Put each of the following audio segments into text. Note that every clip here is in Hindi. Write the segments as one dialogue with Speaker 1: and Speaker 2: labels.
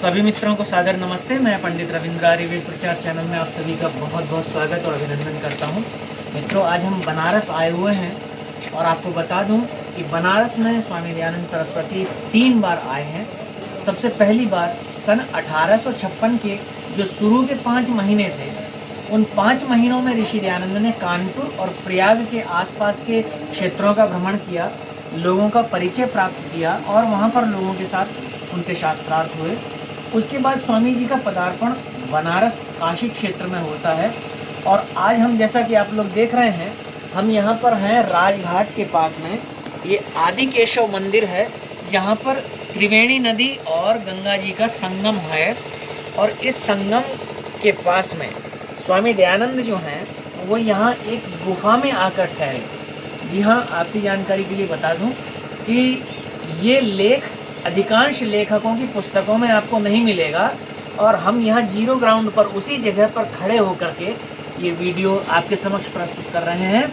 Speaker 1: सभी मित्रों को सादर नमस्ते। मैं पंडित रविंद्र आर्यवेद प्रचार चैनल में आप सभी का बहुत बहुत स्वागत और अभिनंदन करता हूं। मित्रों, आज हम बनारस आए हुए हैं और आपको बता दूं कि बनारस में स्वामी दयानंद सरस्वती 3 बार आए हैं। सबसे पहली बार सन 1856 के जो शुरू के 5 महीने थे, उन 5 महीनों में ऋषि दयानंद ने कानपुर और प्रयाग के आसपास के क्षेत्रों का भ्रमण किया, लोगों का परिचय प्राप्त किया और वहाँ पर लोगों के साथ उनके शास्त्रार्थ हुए। उसके बाद स्वामी जी का पदार्पण बनारस काशी क्षेत्र में होता है और आज हम, जैसा कि आप लोग देख रहे हैं, हम यहाँ पर हैं राजघाट के पास में। ये आदि केशव मंदिर है जहाँ पर त्रिवेणी नदी और गंगा जी का संगम है और इस संगम के पास में स्वामी दयानंद जो हैं वो यहाँ एक गुफा में आकर ठहरे। जी हाँ, आपकी जानकारी के लिए बता दूँ कि ये लेख अधिकांश लेखकों की पुस्तकों में आपको नहीं मिलेगा और हम यहाँ जीरो ग्राउंड पर उसी जगह पर खड़े होकर के ये वीडियो आपके समक्ष प्रस्तुत कर रहे हैं।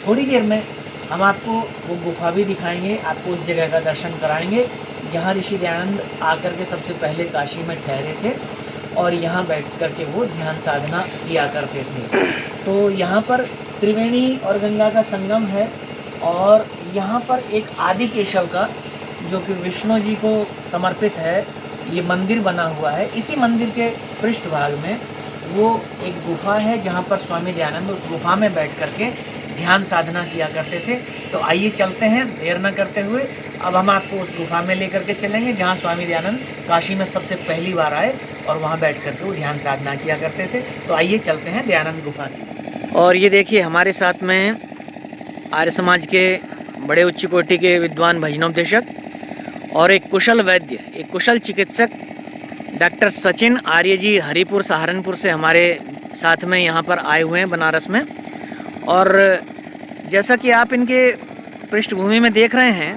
Speaker 1: थोड़ी देर में हम आपको वो गुफा भी दिखाएंगे, आपको उस जगह का दर्शन कराएंगे जहाँ ऋषि दयानंद आकर के सबसे पहले काशी में ठहरे थे और यहाँ बैठ कर के वो ध्यान साधना किया करते थे। तो यहाँ पर त्रिवेणी और गंगा का संगम है और यहाँ पर एक आदि केशव का, जो कि विष्णु जी को समर्पित है, ये मंदिर बना हुआ है। इसी मंदिर के पृष्ठभाग में वो एक गुफा है जहाँ पर स्वामी दयानंद उस गुफा में बैठ करके ध्यान साधना किया करते थे। तो आइए चलते हैं, देर न करते हुए। अब हम आपको उस गुफा में लेकर के चलेंगे जहाँ स्वामी दयानंद काशी में सबसे पहली बार आए और वहाँ बैठ करके वो ध्यान साधना किया करते थे। तो आइए चलते हैं दयानंद गुफा की। और ये देखिए, हमारे साथ में आर्य समाज के बड़े उच्च कोटि के विद्वान भजनोपदेशक और एक कुशल वैद्य, एक कुशल चिकित्सक डॉक्टर सचिन आर्य जी हरिपुर सहारनपुर से हमारे साथ में यहाँ पर आए हुए हैं बनारस में। और जैसा कि आप इनके पृष्ठभूमि में देख रहे हैं,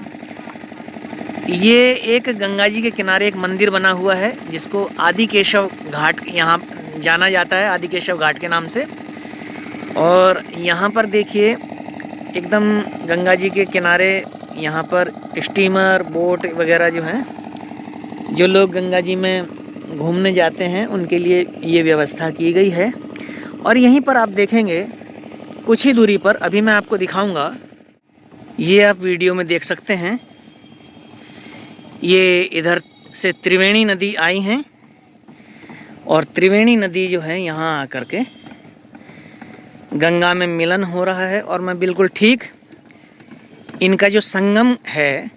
Speaker 1: ये एक गंगा जी के किनारे एक मंदिर बना हुआ है जिसको आदि केशव घाट यहाँ जाना जाता है, आदि केशव घाट के नाम से। और यहाँ पर देखिए, एकदम गंगा जी के किनारे यहाँ पर स्टीमर, बोट वगैरह जो हैं, जो लोग गंगा जी में घूमने जाते हैं उनके लिए ये व्यवस्था की गई है। और यहीं पर आप देखेंगे कुछ ही दूरी पर, अभी मैं आपको दिखाऊंगा, ये आप वीडियो में देख सकते हैं, ये इधर से त्रिवेणी नदी आई हैं और त्रिवेणी नदी जो है यहाँ आकर के गंगा में मिलन हो रहा है। और मैं बिल्कुल ठीक इनका जो संगम है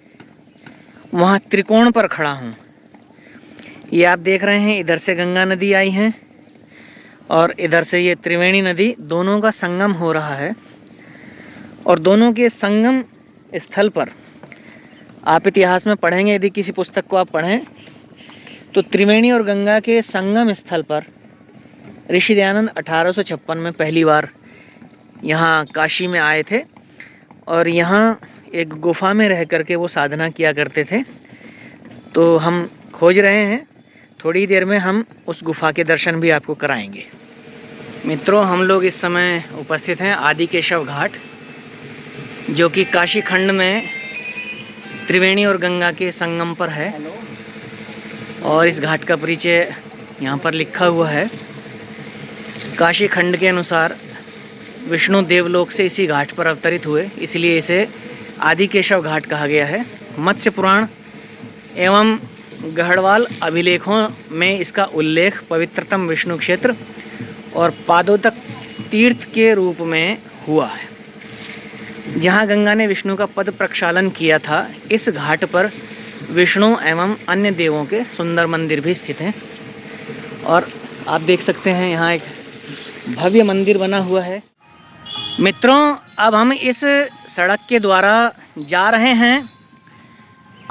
Speaker 1: वहाँ त्रिकोण पर खड़ा हूँ। ये आप देख रहे हैं, इधर से गंगा नदी आई है और इधर से ये त्रिवेणी नदी, दोनों का संगम हो रहा है। और दोनों के संगम स्थल पर आप इतिहास में पढ़ेंगे, यदि किसी पुस्तक को आप पढ़ें, तो त्रिवेणी और गंगा के संगम स्थल पर ऋषि दयानंद 1856 में पहली बार यहाँ काशी में आए थे और यहाँ एक गुफा में रह करके वो साधना किया करते थे। तो हम खोज रहे हैं, थोड़ी देर में हम उस गुफा के दर्शन भी आपको कराएंगे। मित्रों, हम लोग इस समय उपस्थित हैं आदि केशव घाट, जो कि काशी खंड में त्रिवेणी और गंगा के संगम पर है। और इस घाट का परिचय यहाँ पर लिखा हुआ है। काशी खंड के अनुसार विष्णु देवलोक से इसी घाट पर अवतरित हुए, इसलिए इसे आदि केशव घाट कहा गया है। मत्स्य पुराण एवं गढ़वाल अभिलेखों में इसका उल्लेख पवित्रतम विष्णु क्षेत्र और पादोदक तीर्थ के रूप में हुआ है, जहाँ गंगा ने विष्णु का पद प्रक्षालन किया था। इस घाट पर विष्णु एवं अन्य देवों के सुंदर मंदिर भी स्थित हैं। और आप देख सकते हैं यहाँ एक भव्य मंदिर बना हुआ है। मित्रों, अब हम इस सड़क के द्वारा जा रहे हैं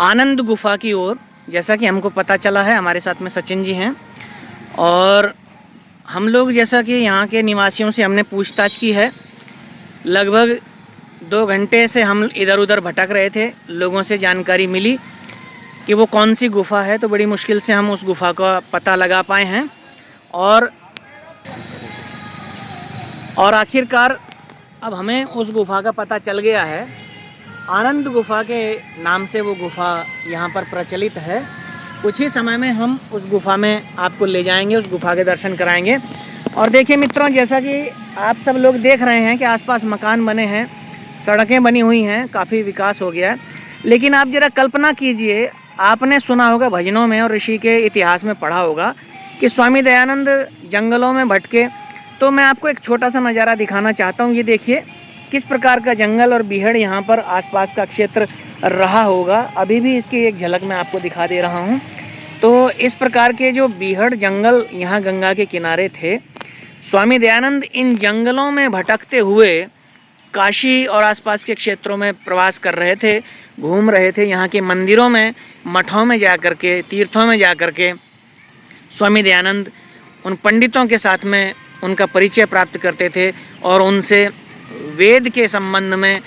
Speaker 1: आनंद गुफा की ओर। जैसा कि हमको पता चला है, हमारे साथ में सचिन जी हैं और हम लोग, जैसा कि यहाँ के निवासियों से हमने पूछताछ की है, लगभग 2 घंटे से हम इधर उधर भटक रहे थे। लोगों से जानकारी मिली कि वो कौन सी गुफा है, तो बड़ी मुश्किल से हम उस गुफा का पता लगा पाए हैं और आखिरकार अब हमें उस गुफा का पता चल गया है। आनंद गुफा के नाम से वो गुफा यहाँ पर प्रचलित है कुछ ही समय में हम उस गुफा में आपको ले जाएंगे, उस गुफा के दर्शन कराएंगे। और देखिए मित्रों, जैसा कि आप सब लोग देख रहे हैं कि आसपास मकान बने हैं, सड़कें बनी हुई हैं, काफ़ी विकास हो गया है। लेकिन आप ज़रा कल्पना कीजिए, आपने सुना होगा भजनों में और ऋषि के इतिहास में पढ़ा होगा कि स्वामी दयानंद जंगलों में भटके। तो मैं आपको एक छोटा सा नज़ारा दिखाना चाहता हूँ। ये देखिए किस प्रकार का जंगल और बीहड़ यहाँ पर आसपास का क्षेत्र रहा होगा। अभी भी इसकी एक झलक मैं आपको दिखा दे रहा हूँ। तो इस प्रकार के जो बीहड़ जंगल यहाँ गंगा के किनारे थे, स्वामी दयानंद इन जंगलों में भटकते हुए काशी और आसपास के क्षेत्रों में प्रवास कर रहे थे, घूम रहे थे। यहाँ के मंदिरों में, मठों में जा कर के, तीर्थों में जा कर के स्वामी दयानंद उन पंडितों के साथ में उनका परिचय प्राप्त करते थे और उनसे वेद के संबंध में,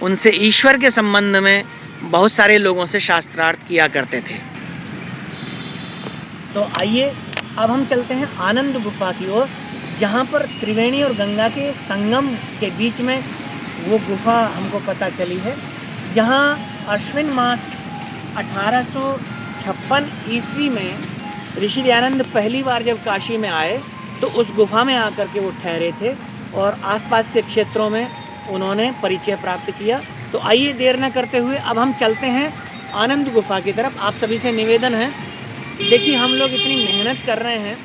Speaker 1: उनसे ईश्वर के संबंध में बहुत सारे लोगों से शास्त्रार्थ किया करते थे। तो आइए अब हम चलते हैं आनंद गुफा की ओर, जहाँ पर त्रिवेणी और गंगा के संगम के बीच में वो गुफा हमको पता चली है, जहाँ अश्विन मास 1856 ईस्वी में ऋषि दयानंद पहली बार जब काशी में आए तो उस गुफा में आकर के वो ठहरे थे और आसपास के क्षेत्रों में उन्होंने परिचय प्राप्त किया। तो आइए देर न करते हुए अब हम चलते हैं आनंद गुफा की तरफ। आप सभी से निवेदन है, देखिए हम लोग इतनी मेहनत कर रहे हैं,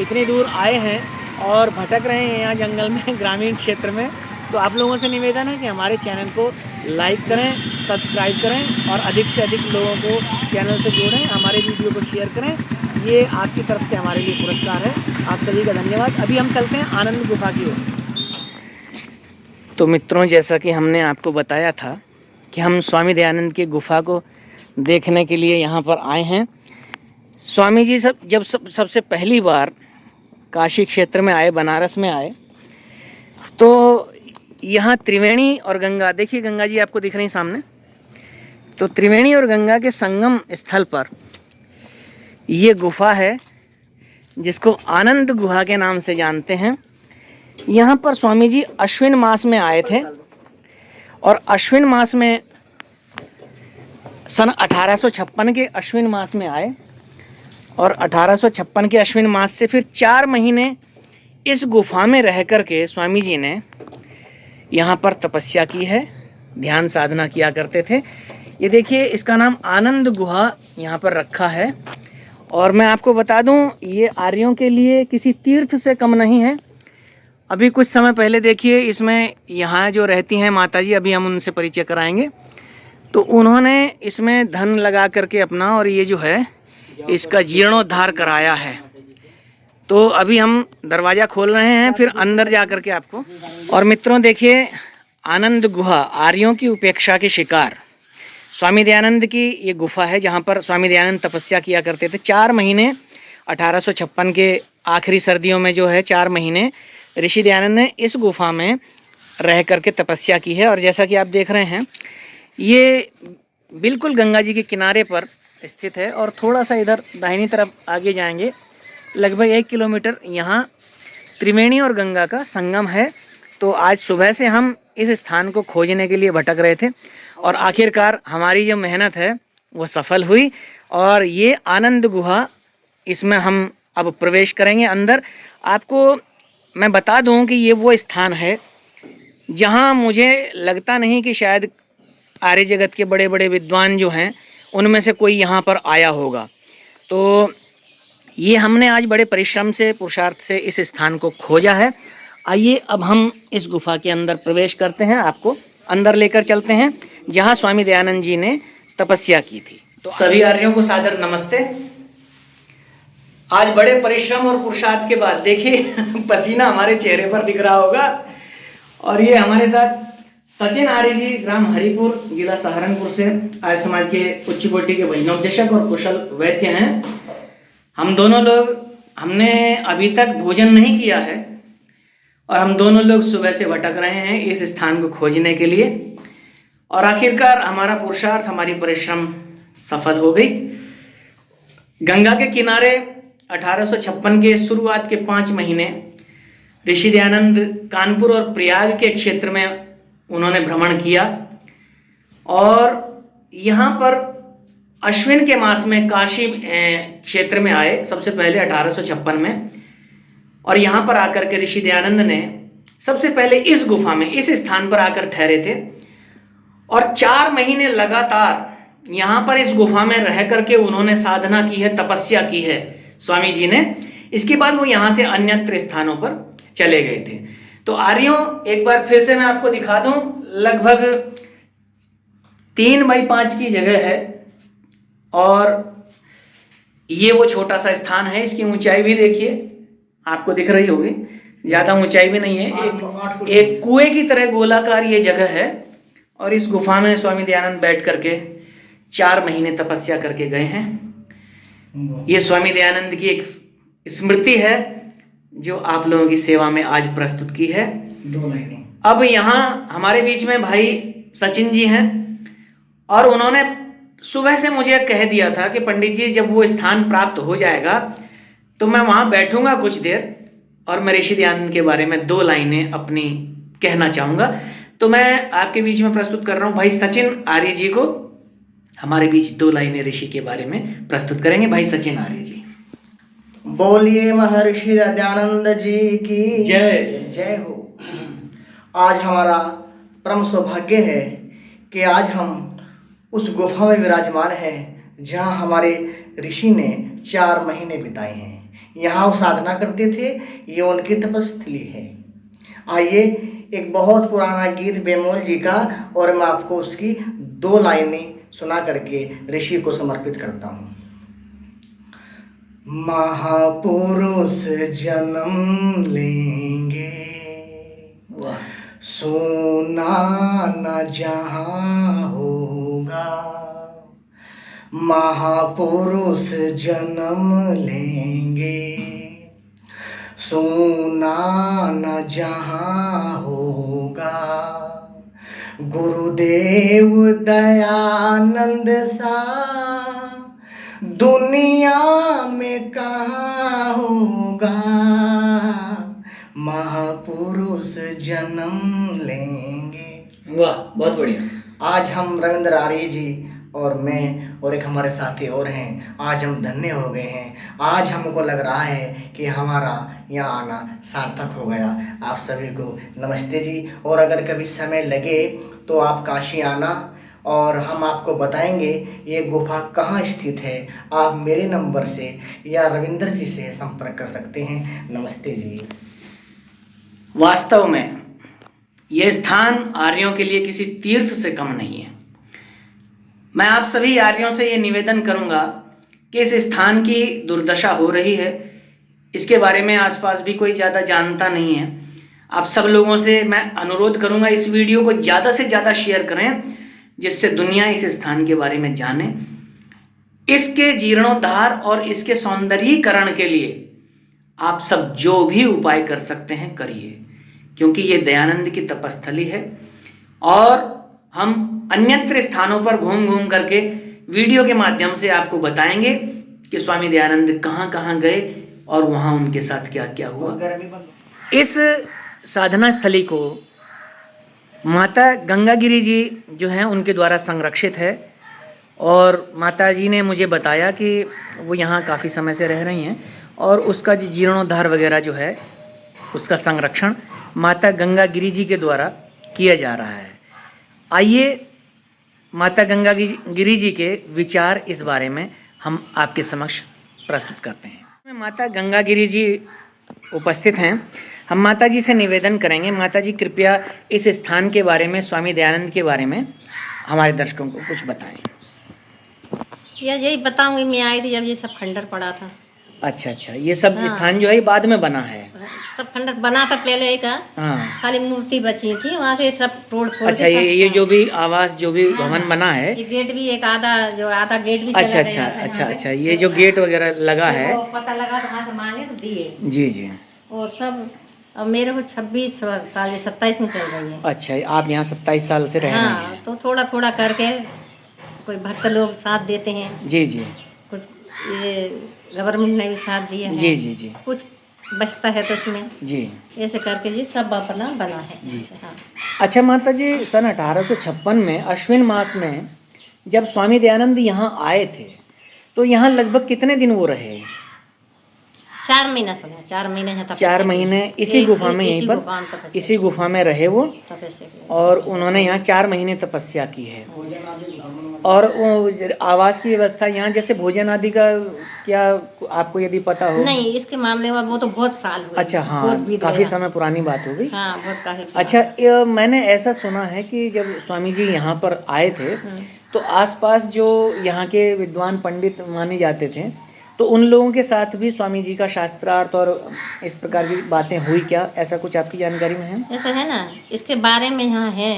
Speaker 1: इतनी दूर आए हैं और भटक रहे हैं यहाँ जंगल में, ग्रामीण क्षेत्र में। तो आप लोगों से निवेदन है कि हमारे चैनल को लाइक करें, सब्सक्राइब करें और अधिक से अधिक लोगों को चैनल से जोड़ें, हमारे वीडियो को शेयर करें। ये आपकी तरफ से हमारे लिए पुरस्कार है। आप सभी का धन्यवाद। अभी हम चलते हैं आनंद गुफा की ओर। तो मित्रों, जैसा कि हमने आपको बताया था कि हम स्वामी दयानंद की गुफा को देखने के लिए यहाँ पर आए हैं। स्वामी जी सबसे पहली बार काशी क्षेत्र में आए, बनारस में आए, तो यहाँ त्रिवेणी और गंगा, देखिए गंगा जी आपको दिख रही हैं सामने, तो त्रिवेणी और गंगा के संगम स्थल पर ये गुफा है जिसको आनंद गुहा के नाम से जानते हैं। यहाँ पर स्वामी जी अश्विन मास में आए थे और अश्विन मास में सन 1856 के अश्विन मास में आए और 1856 के अश्विन मास से फिर 4 महीने इस गुफा में रह कर के स्वामी जी ने यहाँ पर तपस्या की है, ध्यान साधना किया करते थे। ये देखिए इसका नाम आनंद गुहा यहाँ पर रखा है। और मैं आपको बता दूं, ये आर्यों के लिए किसी तीर्थ से कम नहीं है। अभी कुछ समय पहले देखिए इसमें यहाँ जो रहती हैं माता जी, अभी हम उनसे परिचय कराएंगे, तो उन्होंने इसमें धन लगा करके अपना, और ये जो है इसका जीर्णोद्धार कराया है। तो अभी हम दरवाज़ा खोल रहे हैं, फिर अंदर जा कर के आपको। और मित्रों देखिए, आनंद गुहा आर्यों की उपेक्षा के शिकार स्वामी दयानंद की ये गुफा है, जहाँ पर स्वामी दयानंद तपस्या किया करते थे 4 महीने। 1856 के आखिरी सर्दियों में जो है 4 महीने ऋषि दयानंद ने इस गुफा में रह करके तपस्या की है। और जैसा कि आप देख रहे हैं, ये बिल्कुल गंगा जी के किनारे पर स्थित है। और थोड़ा सा इधर दाहिनी तरफ आगे जाएंगे, लगभग 1 किलोमीटर यहाँ त्रिवेणी और गंगा का संगम है। तो आज सुबह से हम इस स्थान को खोजने के लिए भटक रहे थे और आखिरकार हमारी जो मेहनत है वो सफल हुई। और ये आनंद गुहा, इसमें हम अब प्रवेश करेंगे अंदर। आपको मैं बता दूं कि ये वो स्थान है जहां मुझे लगता नहीं कि शायद आर्य जगत के बड़े बड़े विद्वान जो हैं उनमें से कोई यहाँ पर आया होगा। तो ये हमने आज बड़े परिश्रम से, पुरुषार्थ से इस स्थान को खोजा है। आइए अब हम इस गुफा के अंदर प्रवेश करते हैं, आपको अंदर लेकर चलते हैं जहाँ स्वामी दयानंद जी ने तपस्या की थी। तो सभी आर्यों को सादर नमस्ते। आज बड़े परिश्रम और पुरुषार्थ के बाद देखिए पसीना हमारे चेहरे पर दिख रहा होगा। और ये हमारे साथ सचिन आर्य जी, ग्राम हरिपुर, जिला सहारनपुर से आर्य समाज के उच्च कोटि के भजनोपदेशक और कुशल वैद्य हैं। हम दोनों लोग, हमने अभी तक भोजन नहीं किया है और हम दोनों लोग सुबह से भटक रहे हैं इस स्थान को खोजने के लिए। और आखिरकार हमारा पुरुषार्थ, हमारी परिश्रम सफल हो गई। गंगा के किनारे 1856 के शुरुआत के 5 महीने ऋषि दयानंद कानपुर और प्रयाग के क्षेत्र में उन्होंने भ्रमण किया और यहाँ पर अश्विन के मास में काशी क्षेत्र में आए सबसे पहले 1856 में, और यहाँ पर आकर के ऋषि दयानंद ने सबसे पहले इस गुफा में, इस स्थान पर आकर ठहरे थे, और 4 महीने लगातार यहाँ पर इस गुफा में रह करके उन्होंने साधना की है, तपस्या की है स्वामी जी ने। इसके बाद वो यहाँ से अन्यत्र स्थानों पर चले गए थे। तो आर्यों, एक बार फिर से मैं आपको दिखा दूं, लगभग 3x5 की जगह है, और ये वो छोटा सा स्थान है। इसकी ऊंचाई भी देखिए, आपको दिख रही होगी, ज्यादा ऊंचाई भी नहीं है। एक कुएं की तरह गोलाकार ये जगह है, और इस गुफा में स्वामी दयानंद बैठ करके 4 महीने तपस्या करके गए हैं। ये स्वामी दयानंद की एक स्मृति है जो आप लोगों की सेवा में आज प्रस्तुत की है।
Speaker 2: 2 लाइनें।
Speaker 1: अब यहाँ हमारे बीच में भाई सचिन जी हैं, और उन्होंने सुबह से मुझे कह दिया था कि पंडित जी जब वो स्थान प्राप्त हो जाएगा तो मैं वहाँ बैठूंगा कुछ देर, और मैं ऋषि दयानंद के बारे में 2 लाइनें अपनी कहना चाहूँगा। तो मैं आपके बीच में प्रस्तुत कर रहा हूँ, भाई सचिन आर्य जी को हमारे बीच 2 लाइनें ऋषि के बारे में प्रस्तुत करेंगे। भाई सचिन आर्य जी।
Speaker 2: बोलिए महर्षि दयानंद जी की
Speaker 1: जय।
Speaker 2: जय हो। आज हमारा परम सौभाग्य है कि आज हम उस गुफा में विराजमान हैं जहाँ हमारे ऋषि ने 4 महीने बिताए हैं। यहाँ वो साधना करते थे, ये उनकी तपस्थली है। आइए एक बहुत पुराना गीत बेमोल जी का, और मैं आपको उसकी 2 लाइनें सुना करके ऋषि को समर्पित करता हूँ। महापुरुष जन्म लेंगे, सोना न जहाँ होगा। महापुरुष जन्म लेंगे, सोना न जहाँ होगा। गुरुदेव दयानंद सा दुनिया में कहाँ होगा। महापुरुष जन्म लेंगे।
Speaker 1: वाह, बहुत बढ़िया।
Speaker 2: आज हम रविंद्र आर्य जी और मैं और एक हमारे साथी और हैं, आज हम धन्य हो गए हैं। आज हमको लग रहा है कि हमारा यहाँ आना सार्थक हो गया। आप सभी को नमस्ते जी। और अगर कभी समय लगे तो आप काशी आना, और हम आपको बताएंगे ये गुफा कहाँ स्थित है। आप मेरे नंबर से या रविंद्र जी से संपर्क कर सकते हैं। नमस्ते जी।
Speaker 1: वास्तव में यह स्थान आर्यों के लिए किसी तीर्थ से कम नहीं है। मैं आप सभी आर्यों से ये निवेदन करूंगा कि इस स्थान की दुर्दशा हो रही है, इसके बारे में आसपास भी कोई ज़्यादा जानता नहीं है। आप सब लोगों से मैं अनुरोध करूंगा, इस वीडियो को ज़्यादा से ज़्यादा शेयर करें, जिससे दुनिया इस स्थान के बारे में जाने। इसके जीर्णोद्धार और इसके सौंदर्यीकरण के लिए आप सब जो भी उपाय कर सकते हैं करिए, क्योंकि ये दयानंद की तपस्थली है। और हम अन्यत्र स्थानों पर घूम घूम करके वीडियो के माध्यम से आपको बताएंगे कि स्वामी दयानंद कहाँ कहाँ गए और वहाँ उनके साथ क्या क्या हुआ। इस साधना स्थली को माता गंगागिरी जी जो हैं उनके द्वारा संरक्षित है, और माता जी ने मुझे बताया कि वो यहाँ काफ़ी समय से रह रही हैं, और उसका जो जीर्णोद्धार वगैरह जो है उसका संरक्षण माता गंगागिरी जी के द्वारा किया जा रहा है। आइए माता गंगागिरी जी के विचार इस बारे में हम आपके समक्ष प्रस्तुत करते हैं। माता गंगागिरी जी उपस्थित हैं। हम माता जी से निवेदन करेंगे, माता जी कृपया इस स्थान के बारे में, स्वामी दयानंद के बारे में हमारे दर्शकों को कुछ बताएं।
Speaker 3: यही बताऊंगी, मैं आई थी जब ये सब खंडर पड़ा था।
Speaker 1: अच्छा अच्छा, ये सब स्थान जो है बाद में बना है?
Speaker 3: सब खंडर बना था पहले एक, खाली मूर्ति बची थी, वहाँ के सब तोड़ फोड़।
Speaker 1: अच्छा, ये जो भी आवास, जो भी भवन बना है,
Speaker 3: ये गेट भी एक आधा गेट भी
Speaker 1: अच्छा अच्छा अच्छा अच्छा, ये जो गेट वगैरह लगा है,
Speaker 3: पता लगा तो वहाँ से मांगे तो दिए।
Speaker 1: जी जी।
Speaker 3: और सब अब मेरे को 26 साल 27 में चल रही है।
Speaker 1: अच्छा, आप यहाँ 27 साल से रह रहे हैं?
Speaker 3: तो थोड़ा थोड़ा करके कोई भक्त लोग साथ देते हैं।
Speaker 1: जी जी। कुछ
Speaker 3: ये गवर्नमेंट ने भी साथ दिया है।
Speaker 1: जी जी जी।
Speaker 3: कुछ बचता है तो उसमें
Speaker 1: जी
Speaker 3: ऐसे करके जी सब अपना बना है जी। हाँ।
Speaker 1: अच्छा माता जी, सन 1856 में अश्विन मास में जब स्वामी दयानंद यहाँ आए थे तो यहाँ लगभग कितने दिन वो रहे?
Speaker 3: 4 महीना सुना, 4 महीने है
Speaker 1: 4 महीने इसी गुफा में, यहीं पर इसी गुफा में रहे वो, और उन्होंने यहाँ 4 महीने तपस्या की है। और वो आवास की व्यवस्था यहाँ, जैसे भोजन आदि का क्या आपको यदि पता हो?
Speaker 3: नहीं, इसके मामले में वो तो बहुत साल हुए।
Speaker 1: अच्छा, हाँ, काफी समय पुरानी बात हो गई।
Speaker 3: हाँ, बहुत काफी।
Speaker 1: अच्छा, मैंने ऐसा सुना है कि जब स्वामी जी यहाँ पर आए थे तो आसपास जो यहाँ के विद्वान पंडित माने जाते थे, तो उन लोगों के साथ भी स्वामी जी का शास्त्रार्थ और इस प्रकार की बातें हुई क्या? ऐसा कुछ आपकी जानकारी में है?
Speaker 3: ऐसा है ना, इसके बारे में यहाँ है,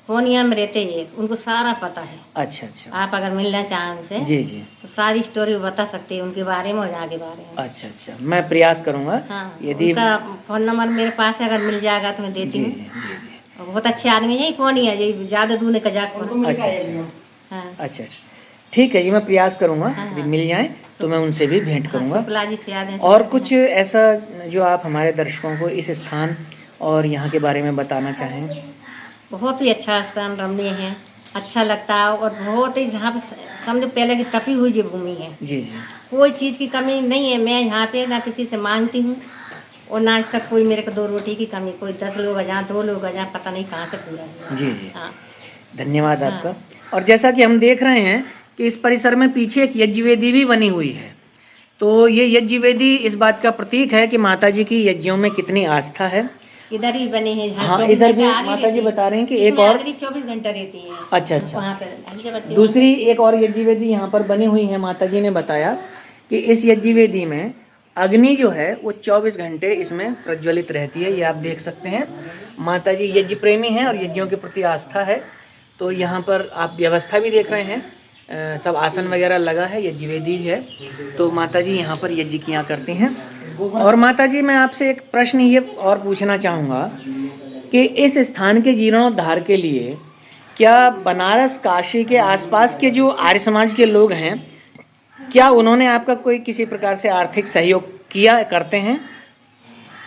Speaker 3: पूर्णिया में रहते हैं, उनको सारा पता है।
Speaker 1: अच्छा अच्छा।
Speaker 3: आप अगर मिलना चाहें उनसे
Speaker 1: जी जी,
Speaker 3: तो सारी स्टोरी बता सकते हैं उनके बारे में और यहाँ के बारे में।
Speaker 1: अच्छा अच्छा, मैं प्रयास करूँगा।
Speaker 3: हाँ,
Speaker 1: यदि
Speaker 3: उनका फोन नंबर मेरे पास है, अगर मिल जाएगा तो मैं देती
Speaker 1: जी
Speaker 3: हूँ।
Speaker 1: जी जी जी।
Speaker 3: बहुत अच्छे आदमी है, पूर्णिया जी, ज्यादा दूर नहीं कजाक।
Speaker 1: अच्छा अच्छा,
Speaker 3: हाँ
Speaker 1: अच्छा, ठीक है जी, मैं प्रयास करूँगा।
Speaker 3: हाँ,
Speaker 1: यदि मिल जाए तो मैं उनसे भी भेंट करूँगा।
Speaker 3: शुक्ला जी से याद है।
Speaker 1: और कुछ ऐसा जो आप हमारे दर्शकों को इस स्थान और यहाँ के बारे में बताना चाहें?
Speaker 3: बहुत ही अच्छा स्थान, रमणीय है, अच्छा लगता है, और बहुत ही जहाँ पे समझो पहले की तपी हुई जो भूमि है,
Speaker 1: जी जी,
Speaker 3: कोई चीज़ की कमी नहीं है। मैं यहाँ पे ना किसी से मांगती हूँ, और ना आज तक कोई मेरे को 2 रोटी की कमी, कोई 10 लोग आ जहाँ 2 लोग आ जहाँ, पता नहीं कहाँ से पूरा हुआ।
Speaker 1: जी जी,
Speaker 3: हाँ,
Speaker 1: धन्यवाद
Speaker 3: हाँ।
Speaker 1: आपका। और जैसा कि हम देख रहे हैं कि इस परिसर में पीछे एक यज्ञवेदी भी बनी हुई है, तो ये यज्ञवेदी इस बात का प्रतीक है कि माता जी की यज्ञों में कितनी आस्था है।
Speaker 3: इधर भी बनी है।
Speaker 1: हाँ, इधर भी माता जी बता रहे हैं कि एक और
Speaker 3: 24 घंटा रहती है।
Speaker 1: अच्छा अच्छा,
Speaker 3: वहाँ पे
Speaker 1: दूसरी एक और यज्ञवेदी यहाँ पर बनी हुई है। माता जी ने बताया कि इस यज्ञवेदी में अग्नि जो है वो 24 घंटे इसमें प्रज्वलित रहती है। ये आप देख सकते हैं, माता जी यज्ञ प्रेमी हैं और यज्ञों के प्रति आस्था है। तो यहाँ पर आप व्यवस्था भी देख रहे हैं, सब आसन वगैरह लगा है, यज्ञवेदी है, तो माता जी यहाँ पर यज्ञ किया करती हैं। और माता जी, मैं आपसे एक प्रश्न ये और पूछना चाहूँगा कि इस स्थान के जीर्णोद्धार के लिए क्या बनारस काशी के आसपास के जो आर्य समाज के लोग हैं, क्या उन्होंने आपका कोई किसी प्रकार से आर्थिक सहयोग किया करते हैं?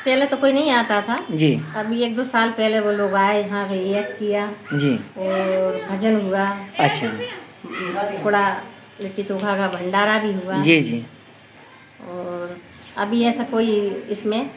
Speaker 3: पहले तो कोई नहीं आता था
Speaker 1: जी,
Speaker 3: अभी 1-2 साल पहले वो लोग आए, यहाँ पे एक किया
Speaker 1: जी,
Speaker 3: और भजन हुआ।
Speaker 1: अच्छा,
Speaker 3: थोड़ा लिट्टी चोखा का भंडारा भी हुआ।
Speaker 1: जी जी,
Speaker 3: और अभी ऐसा कोई इसमें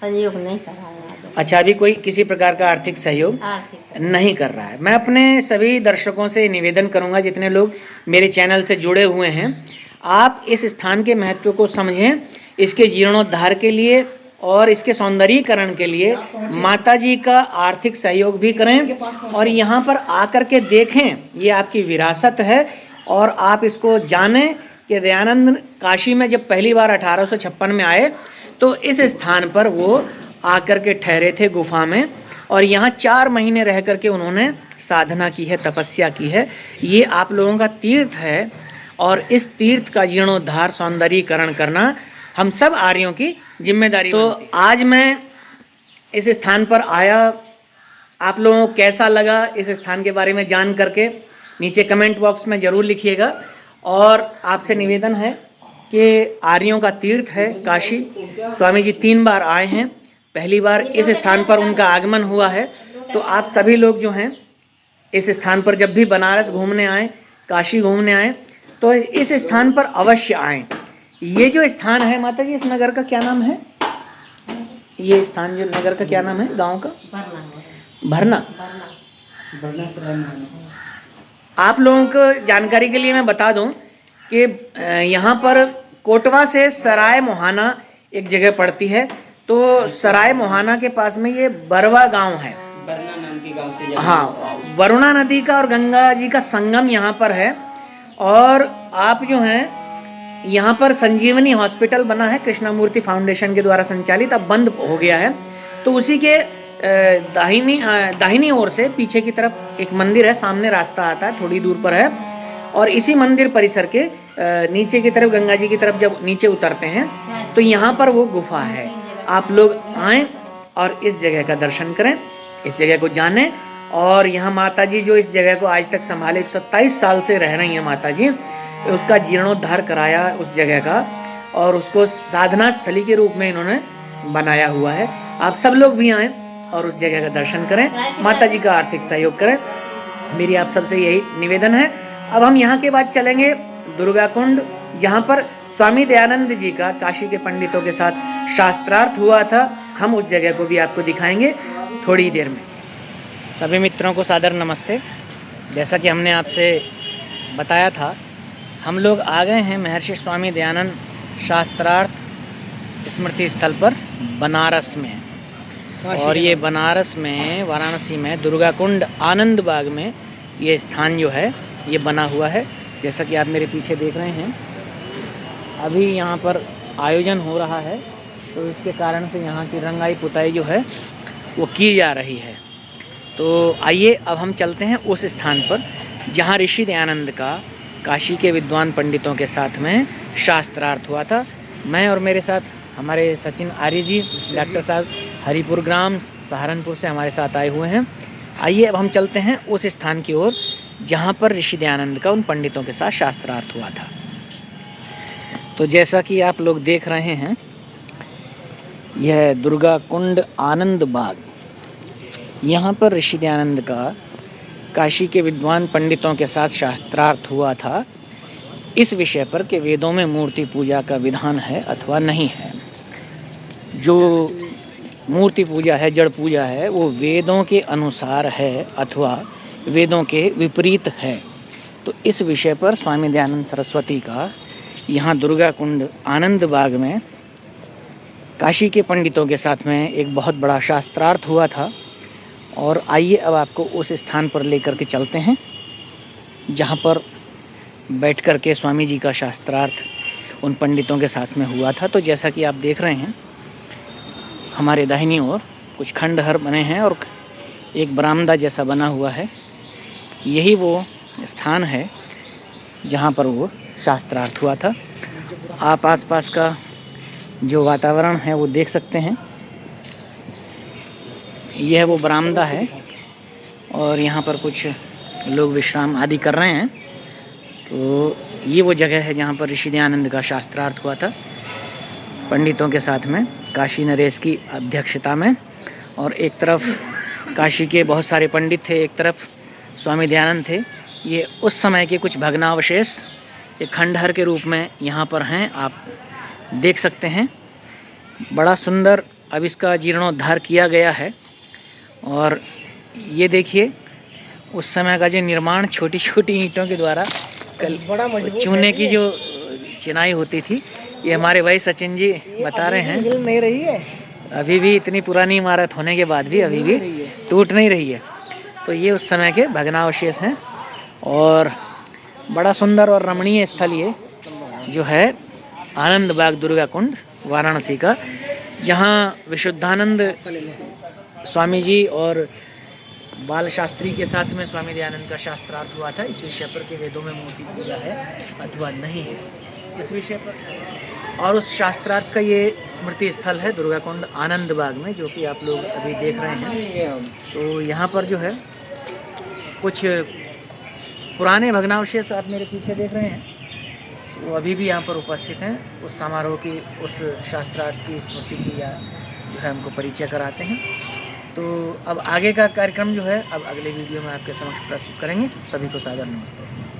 Speaker 3: सहयोग नहीं कर रहा है।
Speaker 1: अच्छा, अभी कोई किसी प्रकार का आर्थिक सहयोग
Speaker 3: आर्थिक
Speaker 1: नहीं कर रहा है। मैं अपने सभी दर्शकों से निवेदन करूंगा, जितने लोग मेरे चैनल से जुड़े हुए हैं, आप इस स्थान के महत्व को समझें, इसके जीर्णोद्धार के लिए और इसके सौंदर्यीकरण के लिए माता जी का आर्थिक सहयोग भी करें और यहाँ पर आकर के देखें। ये आपकी विरासत है और आप इसको जानें कि दयानंद काशी में जब पहली बार 1856 में आए तो इस स्थान पर वो आकर के ठहरे थे गुफा में, और यहाँ 4 महीने रह करके उन्होंने साधना की है, तपस्या की है। ये आप लोगों का तीर्थ है और इस तीर्थ का जीर्णोद्धार, सौंदर्यीकरण करना हम सब आर्यों की जिम्मेदारी। तो आज मैं इस स्थान पर आया, आप लोगों को कैसा लगा इस स्थान के बारे में जान करके नीचे कमेंट बॉक्स में ज़रूर लिखिएगा। और आपसे निवेदन है कि आर्यों का तीर्थ है काशी, स्वामी जी 3 बार आए हैं, पहली बार इस स्थान पर उनका आगमन हुआ है। तो आप सभी लोग जो हैं इस स्थान पर जब भी बनारस घूमने आएँ, काशी घूमने आएँ, तो इस स्थान पर अवश्य आएँ। ये जो स्थान है माता जी, इस नगर का क्या नाम है? ये स्थान जो नगर का क्या नाम है, गांव का? भरना। आप लोगों को जानकारी के लिए मैं बता दूं कि यहाँ पर कोटवा से सराय मोहाना एक जगह पड़ती है, तो सराय मोहाना के पास में ये बरवा गांव है।
Speaker 2: वरुणा नाम के गांव से,
Speaker 1: हाँ, वरुणा नदी का और गंगा जी का संगम यहाँ पर है। और आप जो हैं यहाँ पर संजीवनी हॉस्पिटल बना है, कृष्णामूर्ति फाउंडेशन के द्वारा संचालित, अब बंद हो गया है। तो उसी के दाहिनी ओर से पीछे की तरफ एक मंदिर है, सामने रास्ता आता है, थोड़ी दूर पर है। और इसी मंदिर परिसर के नीचे की तरफ, गंगा जी की तरफ जब नीचे उतरते हैं तो यहाँ पर वो गुफा है। आप लोग आएँ और इस जगह का दर्शन करें, इस जगह को जानें। और यहाँ माता जी जो इस जगह को आज तक संभाले, 27 साल से रह रही हैं माता जी, उसका जीर्णोद्धार कराया उस जगह का, और उसको साधना स्थली के रूप में इन्होंने बनाया हुआ है। आप सब लोग भी आएँ और उस जगह का दर्शन करें, माता जी का आर्थिक सहयोग करें, मेरी आप सबसे यही निवेदन है। अब हम यहाँ के बाद चलेंगे दुर्गा कुंड, जहाँ पर स्वामी दयानंद जी का काशी के पंडितों के साथ शास्त्रार्थ हुआ था। हम उस जगह को भी आपको दिखाएंगे थोड़ी देर में। सभी मित्रों को सादर नमस्ते। जैसा कि हमने आपसे बताया था, हम लोग आ गए हैं महर्षि स्वामी दयानंद शास्त्रार्थ स्मृति स्थल पर बनारस में। और ये बनारस में, वाराणसी में दुर्गा कुंड आनंद बाग में ये स्थान जो है ये बना हुआ है। जैसा कि आप मेरे पीछे देख रहे हैं, अभी यहाँ पर आयोजन हो रहा है, तो इसके कारण से यहाँ की रंगाई पुताई जो है वो की जा रही है। तो आइए अब हम चलते हैं उस स्थान पर जहाँ ऋषि दयानंद का काशी के विद्वान पंडितों के साथ में शास्त्रार्थ हुआ था। मैं और मेरे साथ हमारे सचिन आर्य जी, डॉक्टर साहब हरिपुर ग्राम सहारनपुर से हमारे साथ आए हुए हैं। आइए अब हम चलते हैं उस स्थान की ओर जहाँ पर ऋषि दयानंद का उन पंडितों के साथ शास्त्रार्थ हुआ था। तो जैसा कि आप लोग देख रहे हैं, यह दुर्गा कुंड आनंद बाग, यहाँ पर ऋषि दयानंद का काशी के विद्वान पंडितों के साथ शास्त्रार्थ हुआ था इस विषय पर कि वेदों में मूर्ति पूजा का विधान है अथवा नहीं है। जो मूर्ति पूजा है, जड़ पूजा है, वो वेदों के अनुसार है अथवा वेदों के विपरीत है। तो इस विषय पर स्वामी दयानंद सरस्वती का यहाँ दुर्गा कुंड आनंद बाग में काशी के पंडितों के साथ में एक बहुत बड़ा शास्त्रार्थ हुआ था। और आइए अब आपको उस स्थान पर लेकर के चलते हैं जहाँ पर बैठ कर के स्वामी जी का शास्त्रार्थ उन पंडितों के साथ में हुआ था। तो जैसा कि आप देख रहे हैं, हमारे दाहिनी ओर कुछ खंडहर बने हैं और एक बरामदा जैसा बना हुआ है। यही वो स्थान है जहाँ पर वो शास्त्रार्थ हुआ था। आप आसपास का जो वातावरण है वो देख सकते हैं। यह वो बरामदा है और यहाँ पर कुछ लोग विश्राम आदि कर रहे हैं। तो ये वो जगह है जहाँ पर ऋषि दयानंद का शास्त्रार्थ हुआ था पंडितों के साथ में, काशी नरेश की अध्यक्षता में। और एक तरफ काशी के बहुत सारे पंडित थे, एक तरफ स्वामी दयानंद थे। ये उस समय के कुछ भग्नावशेष एक खंडहर के रूप में यहाँ पर हैं, आप देख सकते हैं। बड़ा सुंदर अब इसका जीर्णोद्धार किया गया है। और ये देखिए, उस समय का जो निर्माण छोटी छोटी ईंटों के द्वारा बड़ा चूने की जो चिनाई होती थी, ये हमारे भाई सचिन जी बता रहे हैं,
Speaker 2: हिल नहीं रही है
Speaker 1: अभी भी इतनी पुरानी इमारत होने के बाद भी अभी भी टूट नहीं रही है। तो ये उस समय के भग्नावशेष हैं और बड़ा सुंदर और रमणीय स्थल ये जो है आनंद बाग दुर्गा कुंड वाराणसी का, जहाँ विशुद्धानंद स्वामी जी और बाल शास्त्री के साथ में स्वामी दयानंद का शास्त्रार्थ हुआ था इस विषय पर कि वेदों में मूर्ति पूजा है अथवा नहीं है, इस विषय पर। और उस शास्त्रार्थ का ये स्मृति स्थल है दुर्गा कुंड आनंद बाग में, जो कि आप लोग अभी देख रहे हैं। तो यहाँ पर जो है कुछ पुराने भग्नावशेष आप मेरे पीछे देख रहे हैं, वो अभी भी यहाँ पर उपस्थित हैं। उस समारोह की, उस शास्त्रार्थ की स्मृति की या जो है हमको परिचय कराते हैं। तो अब आगे का कार्यक्रम जो है अब अगले वीडियो में आपके समक्ष प्रस्तुत करेंगे। सभी को सादर नमस्ते।